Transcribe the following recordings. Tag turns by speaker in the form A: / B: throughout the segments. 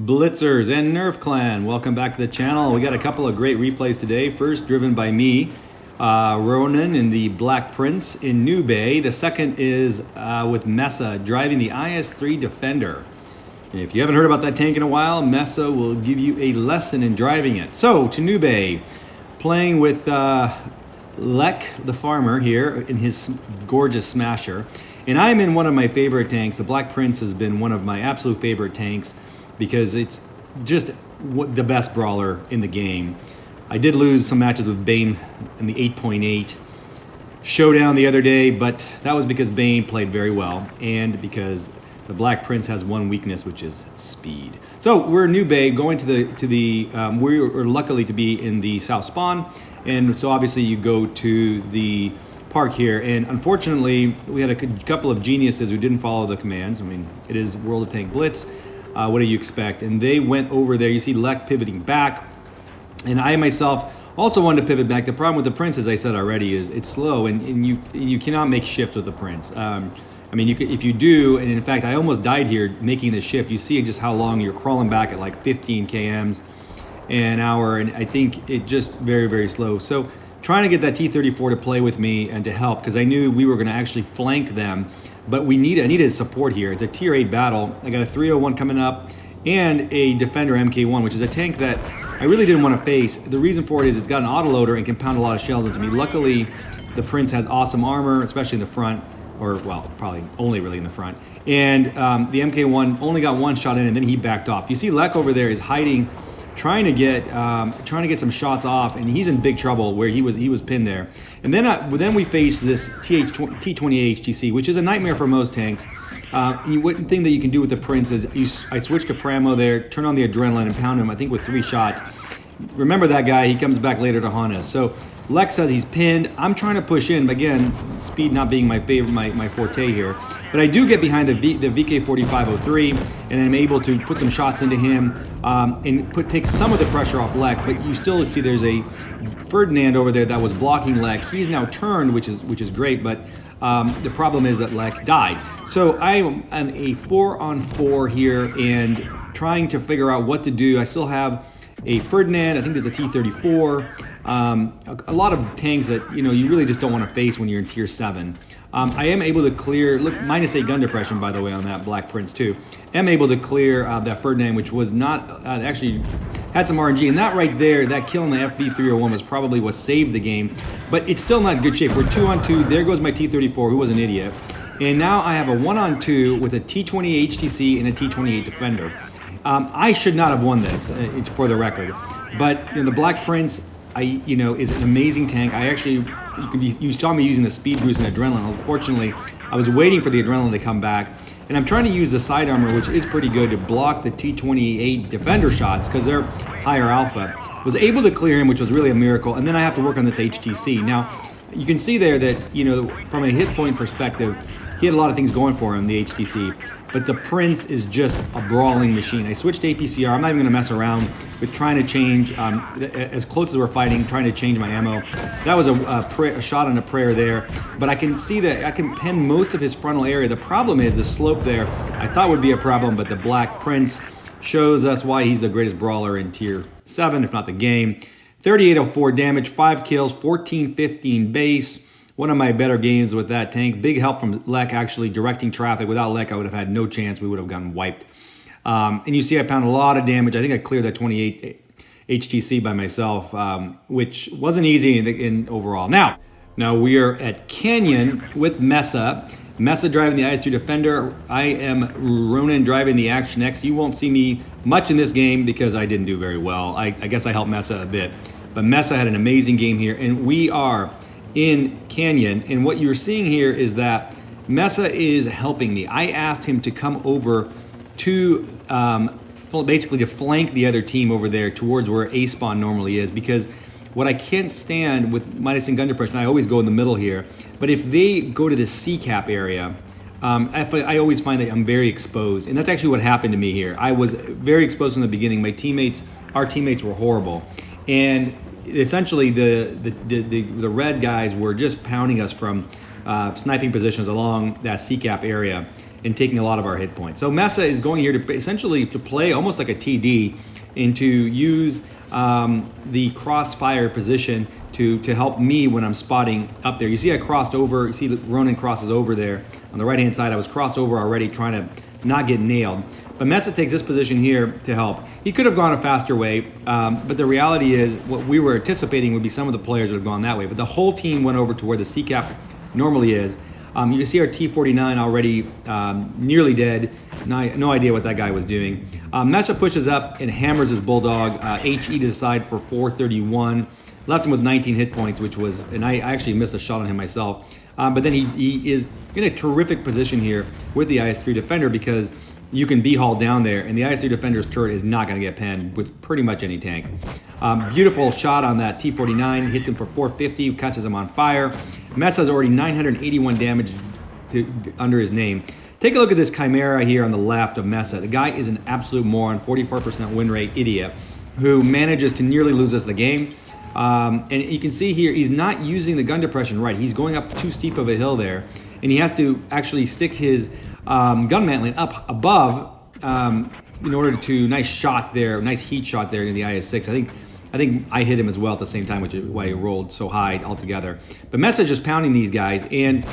A: Blitzers and Nerf Clan, welcome back to the channel. We got a couple of great replays today. First, driven by me, Ronan in the Black Prince in New Bay. The second is with Mesa driving the IS3 Defender. And if you haven't heard about that tank in a while, Mesa will give you a lesson in driving it. So, to New Bay, playing with Lek the farmer here in his gorgeous smasher. And I'm in one of my favorite tanks. The Black Prince has been one of my absolute favorite tanks because it's just the best brawler in the game. I did lose some matches with Bane in the 8.8 showdown the other day, but that was because Bane played very well and because the Black Prince has one weakness, which is speed. So we're in New Bay, going to we're luckily to be in the South Spawn, and so obviously you go to the park here, and unfortunately we had a couple of geniuses who didn't follow the commands. I mean, it is World of Tank Blitz. What do you expect? And they went over there. You see Lek pivoting back, and I myself also wanted to pivot back. The problem with the Prince, as I said already, is it's slow, and you cannot make shift with the Prince. I mean, if you do, and in fact, I almost died here making the shift. You see just how long you're crawling back at like 15 kms an hour, and I think it just very, very slow. So trying to get that T-34 to play with me and to help, because I knew we were going to actually flank them, but I needed support here. It's a tier 8 battle. I got a 301 coming up and a Defender MK1, which is a tank that I really didn't want to face. The reason for it is it's got an autoloader and can pound a lot of shells into me. Luckily, the Prince has awesome armor, especially in the front, or well, probably only really in the front. And the MK1 only got one shot in, and then he backed off. You see Lek over there is hiding, trying to get some shots off, and he's in big trouble where he was pinned there. And then we face this T20 HTC, which is a nightmare for most tanks. One thing that you can do with the Prince is I switch to Pramo there, turn on the adrenaline, and pound him, I think, with 3 shots. Remember that guy, he comes back later to haunt us. So Lek says he's pinned. I'm trying to push in, but again, speed not being my favorite, my forte here. But I do get behind the VK4503, and I'm able to put some shots into him and take some of the pressure off Lek. But you still see there's a Ferdinand over there that was blocking Lek. He's now turned, which is great, but the problem is that Lek died. So I am a 4-on-4 here and trying to figure out what to do. I still have a Ferdinand. I think there's a T-34. A lot of tanks that you really just don't want to face when you're in tier 7. I am able to clear, look, -8 gun depression, by the way, on that Black Prince too. Am able to clear that Ferdinand, which was not, actually had some RNG. And that right there, that kill in the FB301 was probably what saved the game. But it's still not in good shape. We're 2-on-2. There goes my T-34, who was an idiot. And now I have a 1-on-2 with a T-20 HTC and a T-28 Defender. I should not have won this, for the record. But the Black Prince, is an amazing tank. You saw me using the speed boost and adrenaline. Unfortunately, I was waiting for the adrenaline to come back, and I'm trying to use the side armor, which is pretty good, to block the T-28 Defender shots because they're higher alpha. Was able to clear him, which was really a miracle, and then I have to work on this HTC. Now, you can see there that from a hit point perspective, he had a lot of things going for him, the HTC. But the Prince is just a brawling machine. I switched to APCR. I'm not even going to mess around with trying to change, as close as we're fighting, trying to change my ammo. That was a shot on a prayer there. But I can see that I can pen most of his frontal area. The problem is the slope there. I thought would be a problem, but the Black Prince shows us why he's the greatest brawler in tier 7, if not the game. 3804 damage, 5 kills, 1415 base. One of my better games with that tank. Big help from Lek actually directing traffic. Without Lek, I would have had no chance. We would have gotten wiped. And you see I pound a lot of damage. I think I cleared that 28 HTC by myself, which wasn't easy in overall. Now we are at Canyon with Mesa. Mesa driving the IS3 Defender. I am Ronan driving the Action X. You won't see me much in this game because I didn't do very well. I guess I helped Mesa a bit. But Mesa had an amazing game here. And we are in Canyon, and what you're seeing here is that Mesa is helping me. I asked him to come over to basically to flank the other team over there towards where A spawn normally is, because what I can't stand with -10 gun depression, I always go in the middle here, but if they go to the C cap area, I always find that I'm very exposed, and that's actually what happened to me here. I was very exposed from the beginning. Our teammates were horrible, and essentially the red guys were just pounding us from sniping positions along that C-cap area. and taking a lot of our hit points. So Mesa is going here to essentially to play almost like a TD and to use the crossfire position to help me when I'm spotting up there. You see I crossed over, you see that Ronan crosses over there. On the right-hand side, I was crossed over already trying to not get nailed. But Mesa takes this position here to help. He could have gone a faster way, but the reality is what we were anticipating would be some of the players would have gone that way. But the whole team went over to where the C-cap normally is. You can see our T-49 already nearly dead. No idea what that guy was doing. Mesa pushes up and hammers his Bulldog. HE to the side for 431. Left him with 19 hit points, which was, and I actually missed a shot on him myself. But then he is in a terrific position here with the IS3 Defender because you can B-haul down there, and the IS3 Defender's turret is not going to get penned with pretty much any tank. Beautiful shot on that T-49, hits him for 450, catches him on fire. Mesa's already 981 damage under his name. Take a look at this Chimera here on the left of Mesa. The guy is an absolute moron, 44% win rate idiot, who manages to nearly lose us the game. And you can see here, he's not using the gun depression right. He's going up too steep of a hill there, and he has to actually stick his gun mantling up above in order to nice shot there, nice heat shot there in the IS-6. I think I hit him as well at the same time, which is why he rolled so high altogether. But Mesa just pounding these guys, and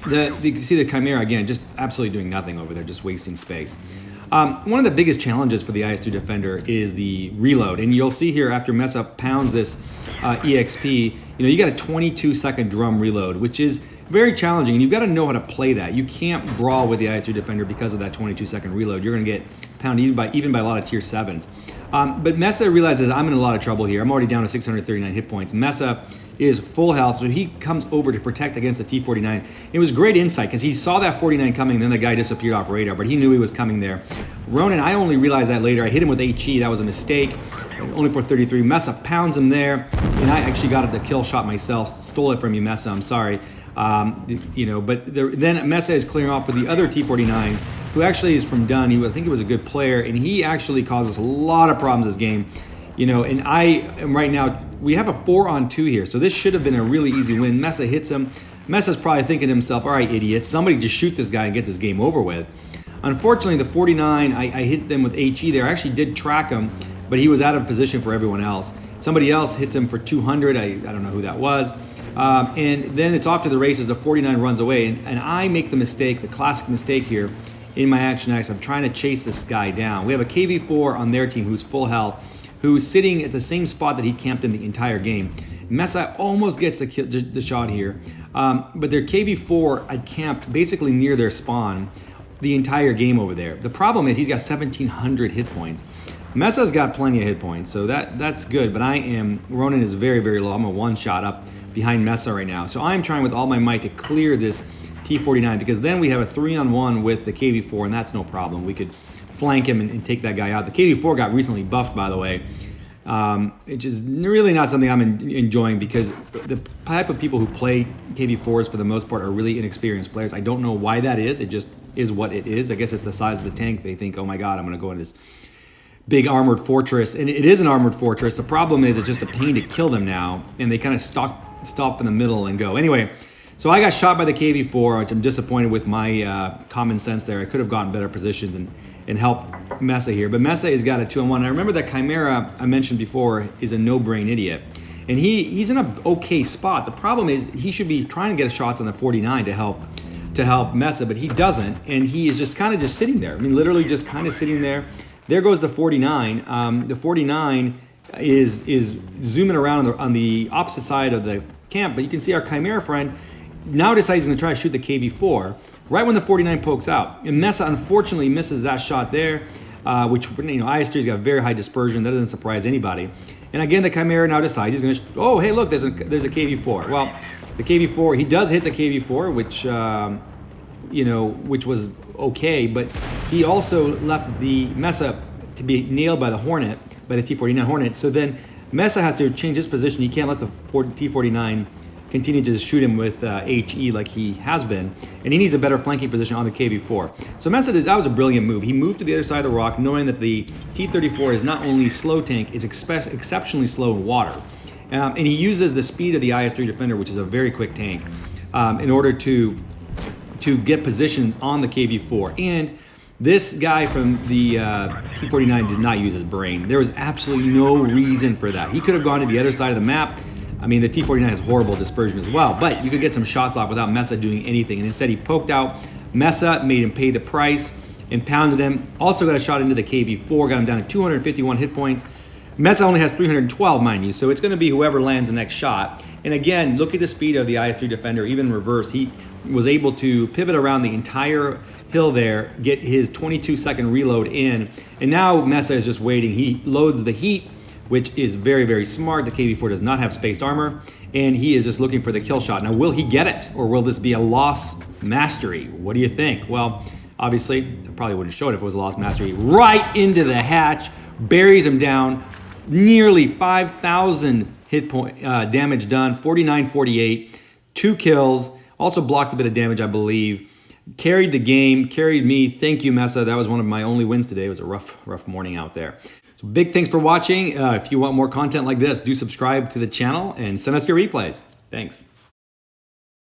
A: you can see the Chimera again, just absolutely doing nothing over there, just wasting space. One of the biggest challenges for the IS3 Defender is the reload, and you'll see here after Mesa pounds this EXP, you got a 22-second drum reload, which is very challenging, and you've got to know how to play that. You can't brawl with the IS3 Defender because of that 22-second reload. You're going to get pounded even by a lot of tier 7s. But Mesa realizes I'm in a lot of trouble here. I'm already down to 639 hit points. Mesa is full health, so he comes over to protect against the T-49. It was great insight because he saw that 49 coming, and then the guy disappeared off radar, but he knew he was coming there. Ronan, I only realized that later. I hit him with HE. That was a mistake. Only for 33. Mesa pounds him there, and I actually got the kill shot myself. Stole it from you, Mesa. I'm sorry. Then Mesa is clearing off with the other T-49, who actually is from Dunn. I think he was a good player, and he actually causes a lot of problems this game. And I am right now, we have a 4-on-2 here, so this should have been a really easy win. Mesa hits him. Mesa's probably thinking to himself, all right, idiot, somebody just shoot this guy and get this game over with. Unfortunately, the 49, I hit them with HE there. I actually did track him, but he was out of position for everyone else. Somebody else hits him for 200. I don't know who that was. And then it's off to the races. The 49 runs away, and I make the mistake, the classic mistake here in my Action X. I'm trying to chase this guy down. We have a KV-4 on their team who's full health, who's sitting at the same spot that he camped in the entire game. Mesa almost gets the shot here, but their KV-4 had camped basically near their spawn the entire game over there. The problem is he's got 1,700 hit points. Mesa's got plenty of hit points, so that's good, but Ronan is very, very low. I'm a one-shot up behind Mesa right now. So I'm trying with all my might to clear this T-49 because then we have a 3-on-1 with the KV-4, and that's no problem. We could flank him and take that guy out. The KV-4 got recently buffed, by the way, which is really not something I'm enjoying because the type of people who play KV-4s for the most part are really inexperienced players. I don't know why that is. It just is what it is. I guess it's the size of the tank. They think, oh my God, I'm going to go into this big armored fortress, and it is an armored fortress. The problem is it's just a pain to kill them now, and they kind of stop in the middle and go. Anyway, so I got shot by the KV-4, which I'm disappointed with my common sense there. I could have gotten better positions and helped Mesa here, but Mesa has got a 2-on-1. I remember that Chimera I mentioned before is a no-brain idiot, and he's in an okay spot. The problem is he should be trying to get shots on the 49 to help Mesa, but he doesn't, and he is just kind of just sitting there. I mean, literally just kind of sitting there. There goes the 49. The 49 is zooming around on the opposite side of the camp, but you can see our Chimera friend now decides he's going to try to shoot the KV-4 right when the 49 pokes out. And Mesa unfortunately misses that shot there, which IS3's got very high dispersion. That doesn't surprise anybody. And again, the Chimera now decides he's going to. Oh, hey, look, there's a KV-4. Well, the KV-4, he does hit the KV-4, which was okay, but he also left the Mesa to be nailed by the Hornet, by the T-49 Hornet. So then Mesa has to change his position. He can't let the T-49 continue to shoot him with HE like he has been, and he needs a better flanking position on the KV-4. So Mesa, that was a brilliant move. He moved to the other side of the rock, knowing that the T-34 is not only slow tank, it's exceptionally slow in water. And he uses the speed of the IS-3 Defender, which is a very quick tank, in order to to get position on the KV4. And this guy from the T49 did not use his brain. There was absolutely no reason for that. He could have gone to the other side of the map. I mean, the T49 has horrible dispersion as well, but you could get some shots off without Mesa doing anything. And instead he poked out Mesa, made him pay the price, and pounded him. Also got a shot into the KV4, got him down to 251 hit points. Mesa only has 312, mind you, so it's going to be whoever lands the next shot. And again, look at the speed of the IS3 Defender, even in reverse. He was able to pivot around the entire hill there, get his 22-second reload in, and now Mesa is just waiting. He loads the heat, which is very, very smart. The KV4 does not have spaced armor, and he is just looking for the kill shot. Now, will he get it, or will this be a lost mastery? What do you think? Well, obviously, I probably wouldn't show it if it was a lost mastery. Right into the hatch, buries him down, nearly 5,000 hit point damage done, 49-48, 2 kills, also blocked a bit of damage, I believe. Carried the game, carried me. Thank you, Mesa. That was one of my only wins today. It was a rough morning out there. So big thanks for watching. If you want more content like this, do subscribe to the channel and send us your replays. Thanks.